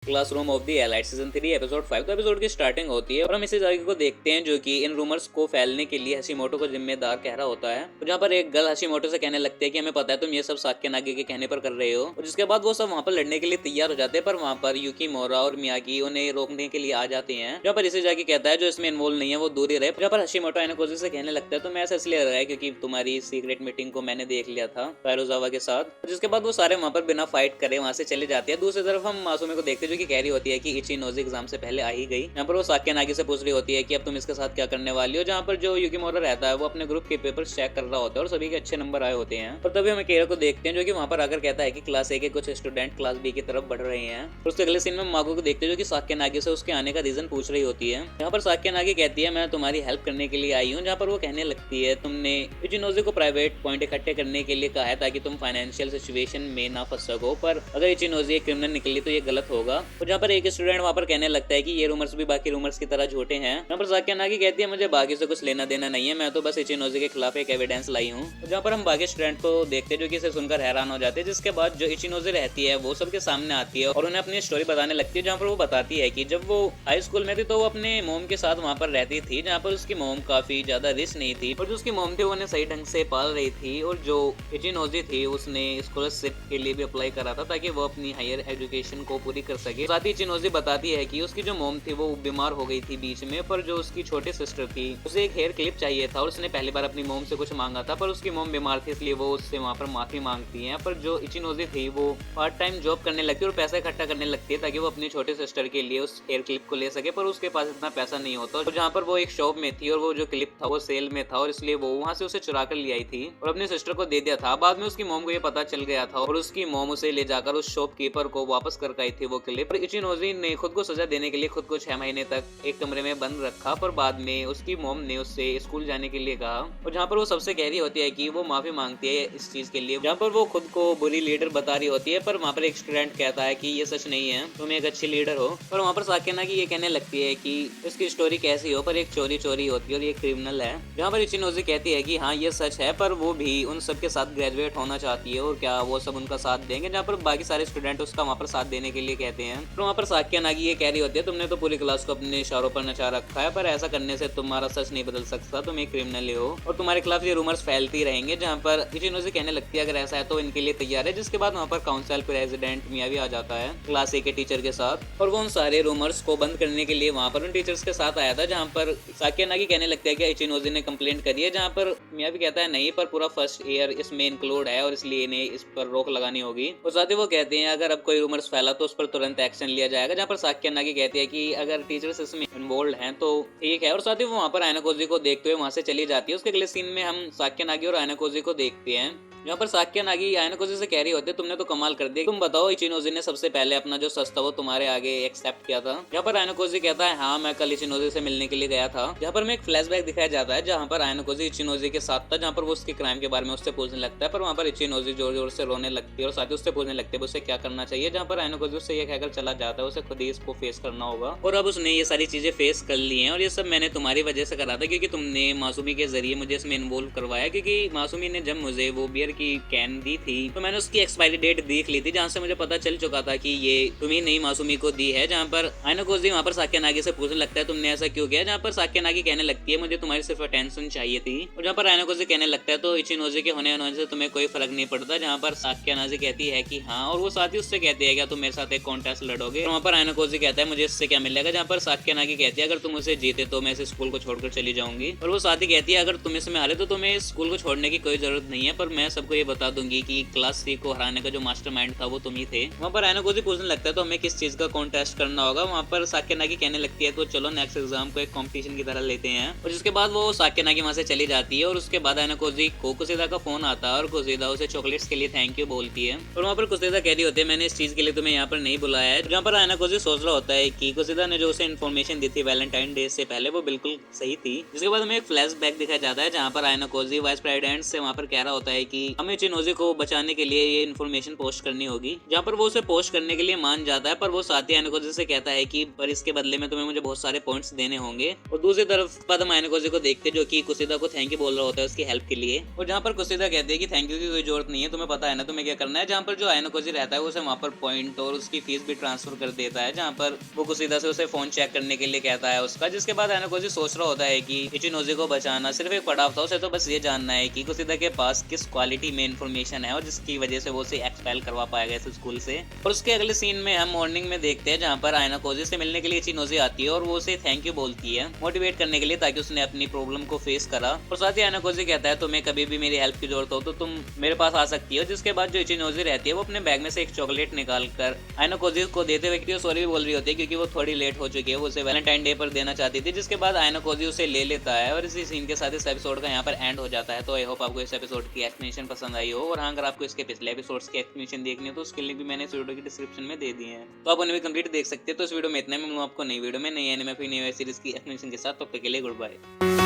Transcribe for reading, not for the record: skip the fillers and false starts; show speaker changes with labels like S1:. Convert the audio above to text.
S1: Classroom of the elite season 3 episode 5। तो episode की starting होती है और हम इसी जगह को देखते हैं जो कि इन रूमर्स को फैलने के लिए हशीमोटो को जिम्मेदार कह रहा होता है। तो जहाँ पर एक गर्ल हशीमोटो से कहने लगती है कि हमें पता है तुम ये सब साक्यानागी के कहने पर कर रहे हो, और जिसके बाद वो सब वहाँ पर लड़ने के लिए तैयार हो जाते हैं। पर वहाँ पर युकीमोरा और मियागी उन्हें रोकने के लिए आ जाते हैं। जहाँ पर इसी जगह कहता है जो इसमें इन्वॉल्व नहीं है वो दूर ही रहे। जहाँ पर हशीमोटो आइनोकोजी से कहने लगता है तो मैं ऐसा इसलिए रहा है क्योंकि तुम्हारी सीक्रेट मीटिंग को मैंने देख लिया था कायरोजावा के साथ। जिसके बाद वो सारे वहाँ पर बिना फाइट करे वहाँ से चले जाते हैं। दूसरी तरफ हम मासूमी को देखते हैं जो कि कह रही होती है कि इचिनोजी एग्जाम से पहले आ ही गई। यहाँ पर वो साक्यानागी से पूछ रही होती है कि अब तुम इसके साथ क्या करने वाली हो। जहाँ पर जो युकीमोरा रहता है वो अपने ग्रुप के पेपर चेक कर रहा होता है और सभी के अच्छे नंबर आए होते हैं। और तभी हमें केरा को देखते हैं जो कि वहाँ पर आकर कहता है कि क्लास ए के कुछ स्टूडेंट क्लास बी की तरफ बढ़ रहे हैं। और उसके अगले सीन में माको को देखते हैं जो कि साक्यानागी से उसके आने का रीजन पूछ रही होती है। यहाँ पर साक्यानागी कहती है मैं तुम्हारी हेल्प करने के लिए आई हूँ। जहाँ पर वो कहने लगती है तुमने इचिनोजी को प्राइवेट पॉइंट इकट्ठे करने के लिए कहा है ताकि तुम फाइनेंशियल सिचुएशन में ना फंस सको, पर अगर इचिनोजी एक क्रिमिनल निकली तो ये गलत होगा। और जहाँ पर एक स्टूडेंट वहाँ पर कहने लगता है कि ये रूमर्स भी बाकी रूमर्स की तरह झूठे हैं। यहाँ पर साक्यानागी कहती है मुझे बाकी से कुछ लेना देना नहीं है, मैं तो बस इचिनोजी के खिलाफ एक एविडेंस लाई हूँ। जहाँ पर हम बाकी स्टूडेंट को देखते हैं जो कि इसे सुनकर हैरान हो जाते हैं। जिसके बाद जो इचिनोजी रहती है वो सबके सामने आती है और उन्हें अपनी स्टोरी बताने लगती है। जहाँ पर वो बताती है कि जब वो हाई स्कूल में थी तो वो अपने मोम के साथ वहाँ पर रहती थी, जहाँ पर उसकी मोम काफी ज्यादा रिच नहीं थी और जो उसकी मोम थी वो उन्हें सही ढंग से पाल रही थी। और जो इचिनोजी थी उसने स्कॉलरशिप के लिए भी अप्लाई करा था ताकि वो अपनी हायर एजुकेशन को पूरी कर सके। साथ ही इचिनोजी बताती है कि उसकी जो मोम थी वो बीमार हो गई थी बीच में, पर जो उसकी छोटी सिस्टर थी उसे एक हेयर क्लिप चाहिए था और उसने पहली बार अपनी मोम से कुछ मांगा था, पर उसकी मोम बीमार थी इसलिए वो उससे वहाँ पर माफी मांगती है। पर जो इचिनोजी थी वो पार्ट टाइम जॉब करने लगती है और पैसा इकट्ठा करने लगती है ताकि वो अपनी छोटी सिस्टर के लिए उस हेयर क्लिप को ले सके, पर उसके पास इतना पैसा नहीं होता। तो जहाँ पर वो एक शॉप में थी और वो जो क्लिप था वो सेल में था और इसलिए वो वहाँ से उसे चुरा कर ले आई थी और अपनी सिस्टर को दे दिया था। बाद में उसकी मोम को ये पता चल गया था और उसकी मोम उसे ले जाकर उस शॉपकीपर को वापस कर आई थी वो क्लिप। इचिनोजी ने खुद को सजा देने के लिए खुद को 6 महीने तक एक कमरे में बंद रखा, पर बाद में उसकी मोम ने उससे स्कूल जाने के लिए कहा। और जहाँ पर वो सबसे कह रही होती है कि वो माफी मांगती है इस चीज के लिए, जहाँ पर वो खुद को बुरी लीडर बता रही होती है। पर वहाँ पर एक स्टूडेंट कहता है कि ये सच नहीं है, तुम एक अच्छी लीडर हो। पर वहाँ पर साक्यानागी ये कहने लगती है कि इसकी स्टोरी कैसी हो पर एक चोरी होती है और ये क्रिमिनल है। जहाँ पर इचिनोजी कहती है कि हाँ ये सच है, पर वो भी उन सबके साथ ग्रेजुएट होना चाहती है और क्या वो सब उनका साथ देंगे। जहाँ पर बाकी सारे स्टूडेंट उसका वहाँ पर साथ देने के लिए कहते हैं। तो वहाँ पर साक्यानागी ये कह रही होती है तुमने तो पूरी क्लास को अपने इशारों पर नचा रखा है, पर ऐसा करने से तुम्हारा सच नहीं बदल सकता, तुम एक क्रिमिनल हो और तुम्हारे खिलाफ ये रूमर्स फैलती रहेंगे। जहाँ पर इचिनोजी कहने लगती है अगर ऐसा है तो इनके लिए तैयार है। जिसके बाद वहाँ पर काउंसिल प्रेसिडेंट मियावी आ जाता है क्लास ए के टीचर के साथ और वो उन सारे रूमर्स को बंद करने के लिए वहाँ पर उन टीचर्स के साथ आया था। जहाँ पर साक्यानागी कहने लगता है कि इचिनोजी ने कंप्लेंट करी है, जहाँ पर मियावी कहता है नहीं, पर पूरा फर्स्ट ईयर इसमें इंक्लूड है और इसलिए इन्हें इस पर रोक लगानी होगी। और साथ ही वो कहते हैं अगर अब कोई रूमर्स फैला तो उस पर तुरंत एक्शन लिया जाएगा। जहाँ पर साक्यानागी कहती है कि अगर टीचर्स इसमें इन्वॉल्व हैं तो ठीक है। और साथ ही वो वहाँ पर आइनोकोजी को देखते हुए वहाँ से चली जाती है। उसके अगले सीन में हम साक्यानागी और आइनोकोजी को देखते हैं जहाँ पर साक्यानागी आइनोकोजी से कह रही होती है तुमने तो कमाल कर दिया, तुम बताओ इचिनोजी ने सबसे पहले अपना जो सच था वो तुम्हारे आगे एक्सेप्ट किया था। यहाँ पर आइनोकोजी कहता है हाँ मैं कल इचिनोजी से मिलने के लिए गया था। जहाँ पर में एक फ्लैशबैक दिखाया जाता है जहाँ पर आइनोकोजी इचिनोजी के साथ था, जहाँ पर वो उसके क्राइम के बारे में उससे पूछने लगता है। पर वहाँ पर इचिनोजी जोर जोर से रोने लगती है और साथ ही उससे पूछने लगते है उसे क्या करना चाहिए। जहाँ पर आइनोकोजी उससे ये कहकर चला जाता है उसे खुद ही इसको फेस करना होगा और अब उसने ये सारी चीजें फेस कर ली हैं और ये सब मैंने तुम्हारी वजह से करा था क्योंकि तुमने मासूमी के जरिए मुझे इसमें इन्वॉल्व करवाया। क्योंकि मासूमी ने जब मुझे वो बियर की कैन थी तो मैंने उसकी एक्सपायरी डेट देख ली थी, जहाँ से मुझे पता चल चुका था कि ये तुम्ही नहीं मासूमी को दी है। जहाँ पर आइनोकोजी वहाँ पर साक्यानागी से पूछने लगता है तुमने ऐसा क्यों किया। जहाँ पर साक्यानागी कहने लगती है मुझे तुम्हारी सिर्फ अटेंशन चाहिए थी। और जहाँ पर आइनोकोजी कहने लगता है तो इचिनोजी के होने से तुम्हें कोई फर्क नहीं पड़ता। जहाँ पर साक्यानागी कहती है कि हाँ, और वो साथ ही उससे कहती है क्या तुम मेरे साथ एक कॉन्टेस्ट लड़ोगे। वहाँ पर आइनोकोजी कहता है मुझे इससे क्या मिलेगा। जहाँ पर साक्यानागी कहती है अगर तुम उसे जीते तो मैं इस स्कूल को छोड़कर चली जाऊंगी। और वो साथ ही कहती है अगर तुम इसमें हारे तो तुम्हें स्कूल को छोड़ने की कोई जरूरत नहीं है, पर मैं सबको ये बता दूंगी कि क्लास सी को हराने का जो मास्टरमाइंड था वो तुम ही थे। वहाँ पर आइनोकोजी पूछने लगता है तो हमें किस चीज का कॉन्टेस्ट करना होगा। वहाँ पर साक्यानागी कहने लगती है तो चलो नेक्स्ट एग्जाम को एक कंपटीशन की तरह लेते हैं। और जिसके बाद वो साक्यानागी वहाँ से चली जाती है और उसके बाद आइनोकोजी को कुसिदा का फोन आता है और कुसिदा उसे चॉकलेट्स के लिए थैंक यू बोलती है। और वहाँ पर कुसिदा कह रही होती है मैंने इस चीज के लिए तुम्हें यहाँ पर नहीं बुलाया है। जहाँ पर आइनोकोजी सोच रहा होता है कि कुसिदा ने जो उसे इन्फॉर्मेशन दी थी वैलेंटाइन डे से पहले वो बिल्कुल सही थी। जिसके बाद हमें एक फ्लैशबैक दिखाया जाता है जहाँ पर आइनोकोजी वाइस प्रेसिडेंट से वहाँ पर कह रहा होता है कि हमें इचिनोजी को बचाने के लिए ये इन्फॉर्मेशन पोस्ट करनी होगी, जहाँ पर वो उसे पोस्ट करने के लिए मान जाता है। पर वो साथ ही आयनोकोजी से कहता है कि पर इसके बदले में तुम्हें मुझे बहुत सारे पॉइंट्स देने होंगे। और दूसरी तरफ बाद हम आयनोकोजी को देखते जो कि कुशिदा को थैंक यू बोल रहा होता है उसकी हेल्प के लिए, और जहाँ पर कुशिदा कहती है कि थैंक यू की कोई जरूरत नहीं है, तुम्हें पता है ना तुम्हें क्या करना है। जहाँ पर जो आयनोकोजी रहता है उसे वहाँ पर पॉइंट और उसकी फीस भी ट्रांसफर कर देता है, जहाँ पर वो कुशिदा से उसे फोन चेक करने के लिए कहता है उसका। जिसके बाद आयनोकोजी सोच रहा होता है कि इचिनोजी को बचाना सिर्फ एक पड़ाव था, उसे तो बस ये जानना है कि कुशिदा के पास किस क्वालिटी में इन्फॉर्मेशन है और जिसकी वजह से वो उसे एक्सपेल करवा पाएगा इस स्कूल से। और उसके अगले सीन में हम मॉर्निंग में देखते हैं जहाँ पर आयनोकोजी से मिलने के लिए इचिनोजी आती है और वो उसे थैंक यू बोलती है मोटिवेट करने के लिए, ताकि उसने अपनी प्रॉब्लम को फेस करा। और साथ ही आयनोकोजी कहता है तुम्हें कभी भी मेरी हेल्प की जरूरत हो तो तुम मेरे पास आ सकती हो। जिसके बाद जो इचिनोजी रहती है वो अपने बैग में से एक चॉकलेट निकाल कर आयनोकोजी को देते हुए सॉरी भी बोल रही होती है क्योंकि वो थोड़ी लेट हो चुकी है, वो उसे वैलेंटाइन डे पर देना चाहती थी। जिसके बाद आयनोकोजी उसे ले लेता है और इसी सीन के साथ इस एपिसोड का यहाँ पर एंड हो जाता है। तो आई होप आपको इस एपिसोड की एक्सप्लेनेशन पसंद आई हो, और हाँ अगर आपको इसके पिछले एपिसोड्स की एक्सप्लेनेशन देखनी हो तो उसके लिंक भी मैंने इस वीडियो की डिस्क्रिप्शन में दे दिए हैं, तो आप उन्हें भी कंप्लीट देख सकते हैं। तो इस वीडियो में इतना, मैं मिलूंगा आपको नई वीडियो में नई एनिमे फिर नई वेब सीरीज की एक्सप्लेनेशन के साथ। तब तक के लिए गुड बाय।